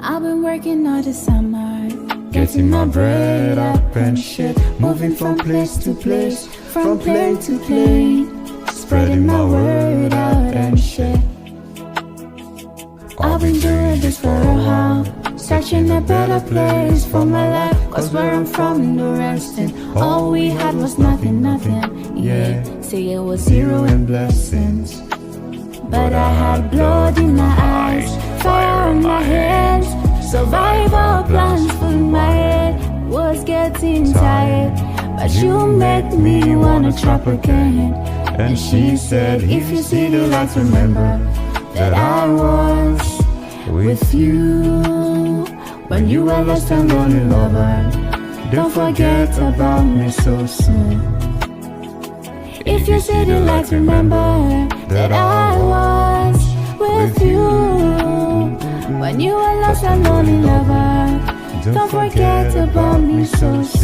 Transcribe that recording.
I've been working all the summer, getting my bread up and shit, moving from place to place, from plane to plane, spreading my word out and shit. I've been doing this for a while, searching a better place for my life, cause where I'm from in the rest, and all we had was nothing, yeah. Say it was zero and blessings, but I had blood in my eyes, fire in my hands, survival plans for my head. Was getting tired, but you make me wanna trap again. And she said, if you see the lights, remember that I was with you when you were lost and lonely lover. Don't forget about me so soon. If you see the lights, remember that I was with you when you were lost and lonely lover. Don't forget about me so soon.